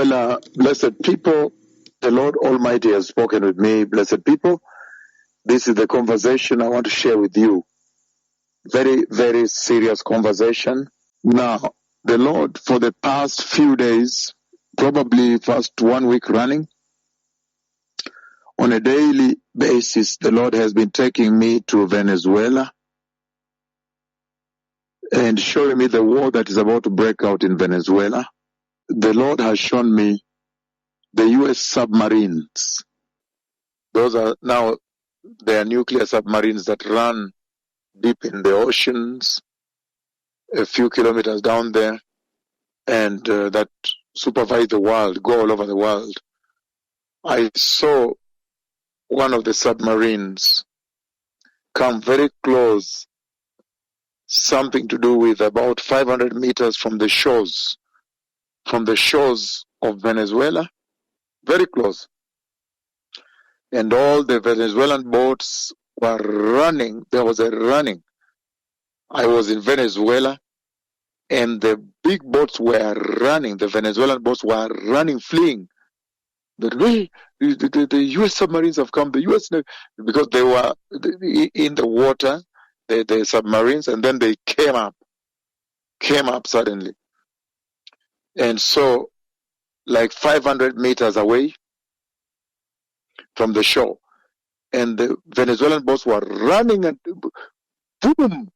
Well, blessed people, the Lord Almighty has spoken with me. Blessed people, this is the conversation I want to share with you. Very, very serious conversation. Now, the Lord, for the past few days, probably first 1 week running, on a daily basis, the Lord has been taking me to Venezuela and showing me the war that is about to break out in Venezuela. The Lord has shown me the U.S. submarines. Those are now, they are nuclear submarines that run deep in the oceans, a few kilometers down there, and that supervise the world, go all over the world. I saw one of the submarines come very close, something to do with about 500 meters from the shores of Venezuela, very close. And all the Venezuelan boats were running. There was a running. I was in Venezuela, and the big boats were running. The Venezuelan boats were running, fleeing. The U.S. submarines have come. The U.S. because they were in the water, the submarines, and then they came up suddenly. And so, like 500 meters away from the shore, and the Venezuelan boats were running and boom,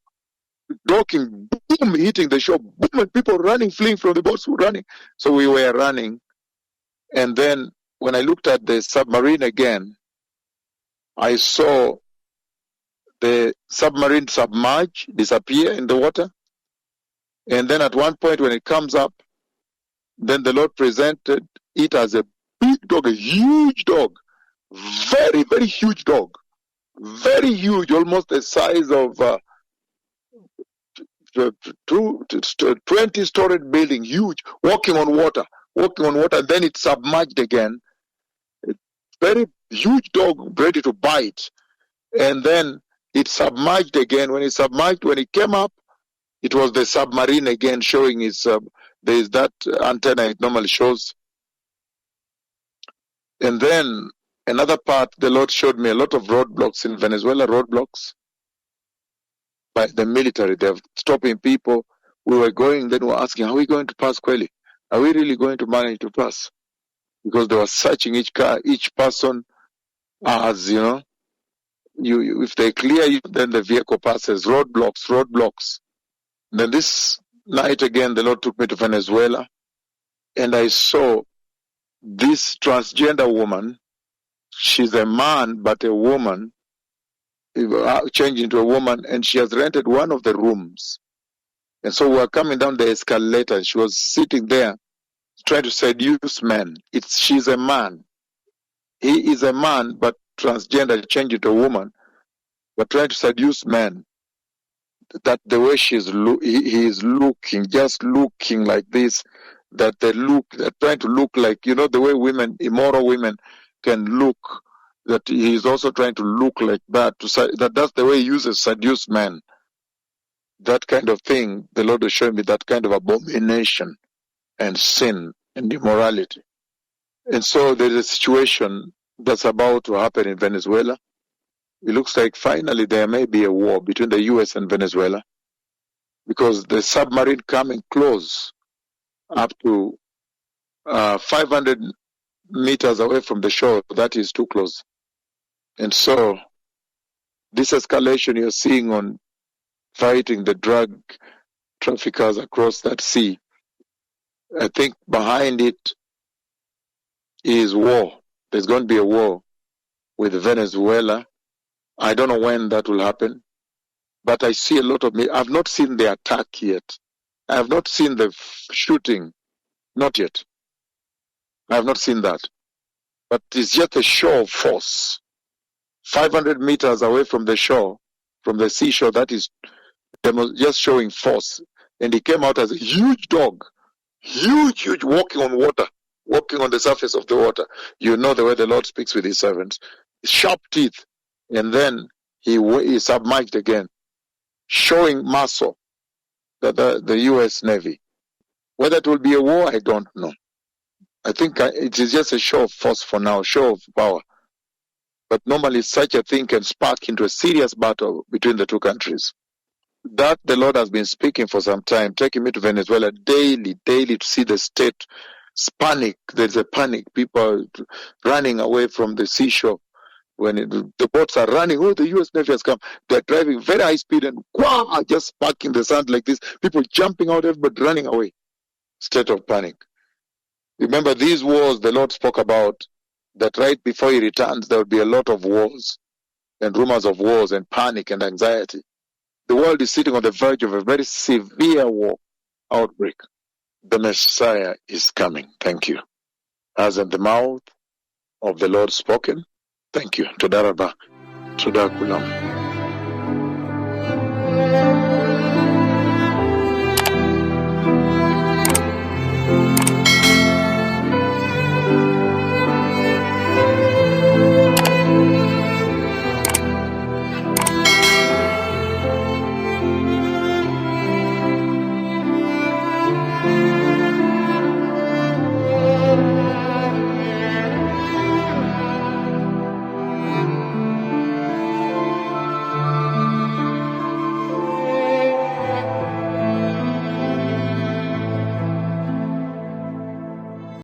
docking, boom, hitting the shore, boom, and people running, fleeing from the boats, running. So we were running, and then when I looked at the submarine again, I saw the submarine submerge, disappear in the water. And then at one point when it comes up, then the Lord presented it as a big dog, a huge dog, very, very huge dog, very huge, almost the size of 20-story building, huge, walking on water. And then it submerged again. Very huge dog, ready to bite. And then it submerged again. When it came up, it was the submarine again showing its, there's that antenna it normally shows. And then another part, the Lord showed me a lot of roadblocks in Venezuela, roadblocks by the military. They're stopping people. We were going, then we were asking, are we going to pass, Kweli? Are we really going to manage to pass? Because they were searching each car, each person, as you know, if they clear you, then the vehicle passes. Roadblocks. Then this night again, the Lord took me to Venezuela, and I saw this transgender woman. She's a man, but a woman, changed into a woman, and she has rented one of the rooms. And so we were coming down the escalator, and she was sitting there trying to seduce men. She's a man. He is a man, but transgender, changed into a woman, but trying to seduce men. That the way he is looking, just looking like this, they're trying to look like, you know, the way women, immoral women can look, that he is also trying to look like that. That's the way he uses seduce men. That kind of thing, the Lord is showing me that kind of abomination and sin and immorality. And so there is a situation that's about to happen in Venezuela. It looks like finally there may be a war between the U.S. and Venezuela, because the submarine coming close up to 500 meters away from the shore, that is too close. And so this escalation you're seeing on fighting the drug traffickers across that sea, I think behind it is war. There's going to be a war with Venezuela. I don't know when that will happen, but I see a lot of I've not seen the attack yet. I have not seen the shooting, not yet. I have not seen that. But it's just a show of force. 500 meters away from the shore, from the seashore, that is just showing force. And he came out as a huge dog, huge, walking on water, walking on the surface of the water. You know the way the Lord speaks with his servants. Sharp teeth. And then he submerged again, showing muscle, the U.S. Navy. Whether it will be a war, I don't know. I think it is just a show of force for now, show of power. But normally such a thing can spark into a serious battle between the two countries. That the Lord has been speaking for some time, taking me to Venezuela daily to see the state panic. There's a panic. People are running away from the seashore. When the boats are running, oh, the U.S. Navy has come. They're driving very high speed and just parking the sand like this. People jumping out, everybody running away. State of panic. Remember these wars the Lord spoke about, that right before he returns, there will be a lot of wars and rumors of wars and panic and anxiety. The world is sitting on the verge of a very severe war outbreak. The Messiah is coming. Thank you. As in the mouth of the Lord spoken. Thank you. Toda rabba. Toda kulam.